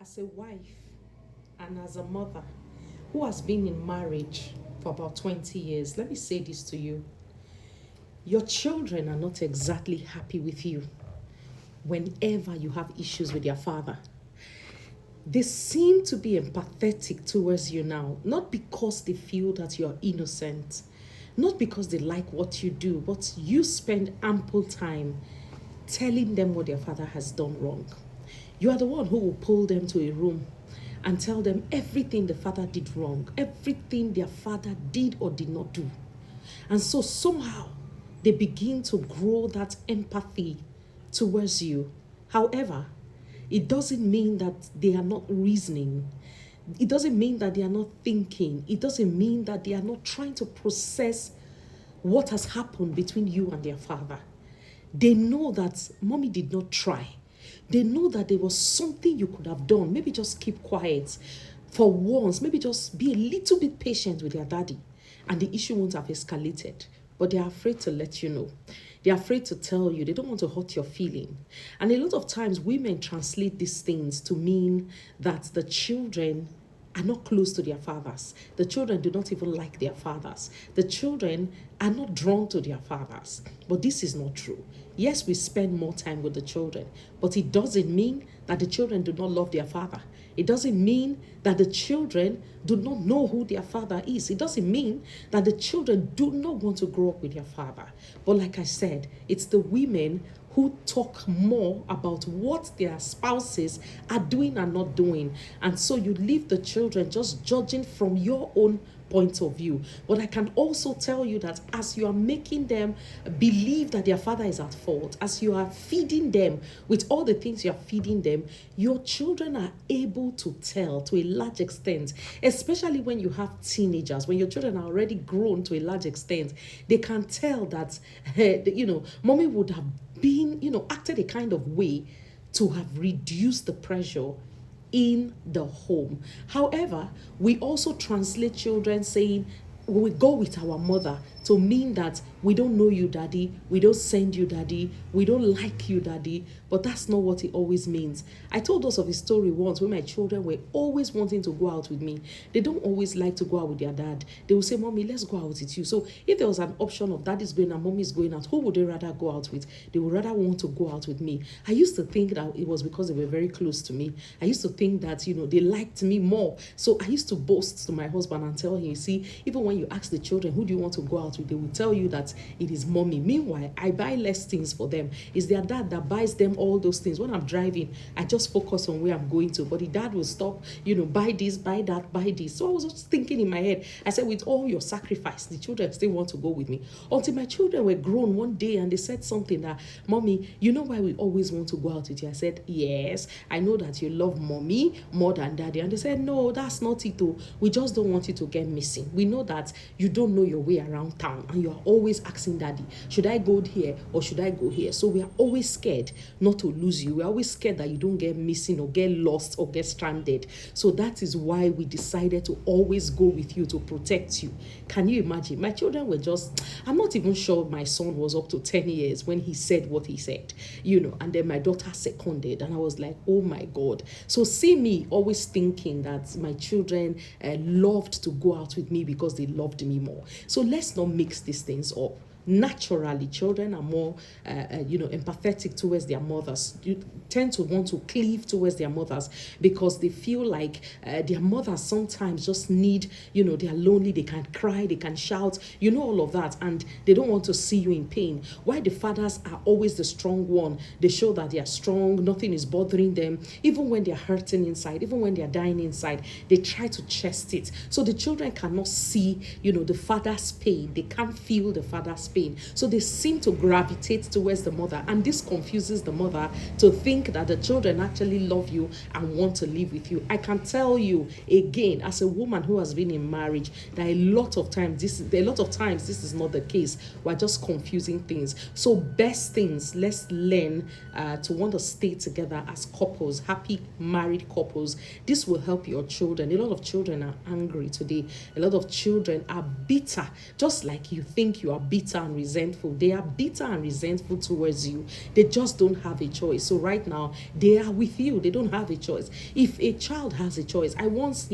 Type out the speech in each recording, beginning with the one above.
as a wife and as a mother who has been in marriage for about 20 years, let me say this to you. Your children are not exactly happy with you whenever you have issues with your father. They seem to be empathetic towards you now, not because they feel that you're innocent, not because they like what you do, but you spend ample time telling them what their father has done wrong. You are the one who will pull them to a room and tell them everything the father did wrong, everything their father did or did not do. And so somehow they begin to grow that empathy towards you. However, it doesn't mean that they are not reasoning. It doesn't mean that they are not thinking. It doesn't mean that they are not trying to process what has happened between you and their father. They know that mommy did not try. They know that there was something you could have done. Maybe just keep quiet for once. Maybe just be a little bit patient with your daddy, and the issue won't have escalated. But they are afraid to let you know. They're afraid to tell you. They don't want to hurt your feeling. And a lot of times women translate these things to mean that the children are not close to their fathers. The children do not even like their fathers. The children are not drawn to their fathers. But this is not true. Yes, we spend more time with the children, but it doesn't mean that the children do not love their father. It doesn't mean that the children do not know who their father is. It doesn't mean that the children do not want to grow up with their father. But like I said, it's the women who talk more about what their spouses are doing and not doing. And so you leave the children just judging from your own point of view. But I can also tell you that as you are making them believe that their father is at fault, as you are feeding them with all the things you are feeding them, your children are able to tell to a large extent, especially when you have teenagers, when your children are already grown to a large extent, they can tell that, mommy would have been, acted a kind of way to have reduced the pressure in the home. However, we also translate children saying, we go with our mother to mean that we don't know you, daddy, we don't send you, daddy, we don't like you, daddy. But that's not what it always means. I told us of a story once where my children were always wanting to go out with me. They don't always like to go out with their dad. They will say, mommy, let's go out with you. So if there was an option of daddy's going and mommy's going out, who would they rather go out with? They would rather want to go out with me. I used to think that it was because they were very close to me. I used to think that, they liked me more. So I used to boast to my husband and tell him, see, even when you ask the children, who do you want to go out with, they will tell you that it is mommy. Meanwhile, I buy less things for them. It's their dad that buys them all those things. When I'm driving, I just focus on where I'm going to. But the dad will stop, buy this, buy that, buy this. So I was just thinking in my head, I said, with all your sacrifice, the children still want to go with me. Until my children were grown one day and they said something that, mommy, you know why we always want to go out with you? I said, yes, I know that you love mommy more than daddy. And they said, no, that's not it though. We just don't want you to get missing. We know that you don't know your way around town and you are always asking daddy, should I go here or should I go here? So we are always scared not to lose you. We're always scared that you don't get missing or get lost or get stranded. So that is why we decided to always go with you to protect you. Can you imagine? My children were just, I'm not even sure my son was up to 10 years when he said what he said, and then my daughter seconded and I was like, oh my God. So see me always thinking that my children loved to go out with me because they loved me more. So let's not mix these things up. Naturally, children are more, empathetic towards their mothers. You tend to want to cleave towards their mothers because they feel like their mothers sometimes just need, they are lonely, they can cry, they can shout, all of that, and they don't want to see you in pain. Why the fathers are always the strong one. They show that they are strong, nothing is bothering them. Even when they're hurting inside, even when they're dying inside, they try to chest it. So the children cannot see, the father's pain. They can't feel the father's pain. So they seem to gravitate towards the mother, and this confuses the mother to think that the children actually love you and want to live with you. I can tell you again, as a woman who has been in marriage, that a lot of times this is not the case. We're just confusing things. So best things, let's learn to want to stay together as couples, happy married couples. This will help your children. A lot of children are angry today. A lot of children are bitter, just like you think you are bitter and resentful. They are bitter and resentful towards you. They just don't have a choice. So right now, they are with you. They don't have a choice. If a child has a choice, I once,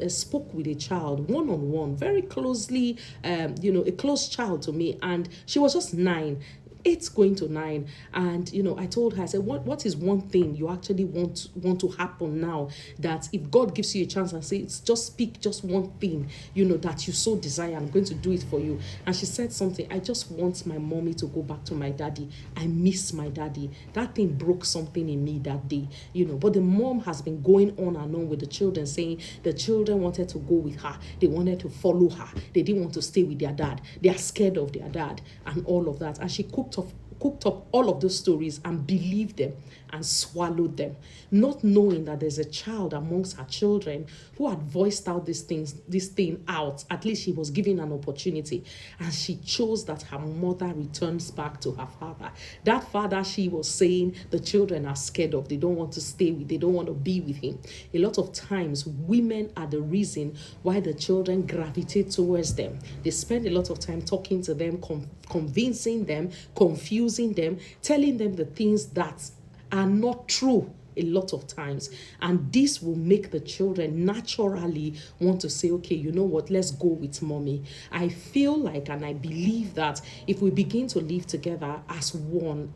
spoke with a child one-on-one, very closely, a close child to me, and she was just 9. 8 going to 9, and I told her, I said, what is one thing you actually want to happen now, that if God gives you a chance and say, just speak just one thing, that you so desire, I'm going to do it for you. And she said something, I just want my mommy to go back to my daddy. I miss my daddy. That thing broke something in me that day, but the mom has been going on and on with the children, saying the children wanted to go with her, they wanted to follow her, they didn't want to stay with their dad, they are scared of their dad, and all of that. And she cooked up all of those stories and believed them and swallowed them, not knowing that there's a child amongst her children who had voiced out this thing out. At least she was given an opportunity, and she chose that her mother returns back to her father. That father she was saying the children are scared of, they don't want to stay with, they don't want to be with him. A lot of times women are the reason why the children gravitate towards them. They spend a lot of time talking to them, convincing them, confusing them, telling them the things that are not true a lot of times. And this will make the children naturally want to say, okay, you know what, let's go with mommy. I feel like, and I believe that if we begin to live together as one,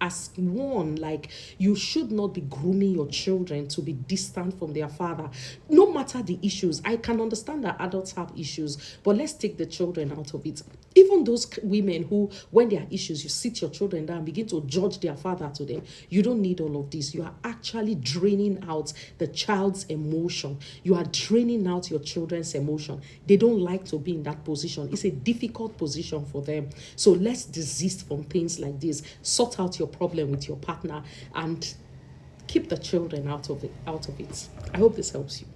like, you should not be grooming your children to be distant from their father, no matter the issues. I can understand that adults have issues, but let's take the children out of it. Even those women who, when there are issues, you sit your children down and begin to judge their father to them. You don't need all of this. You are actually draining out the child's emotion. You are draining out your children's emotion. They don't like to be in that position. It's a difficult position for them. So let's desist from things like this. Sort out your problem with your partner and keep the children out of it. I hope this helps you.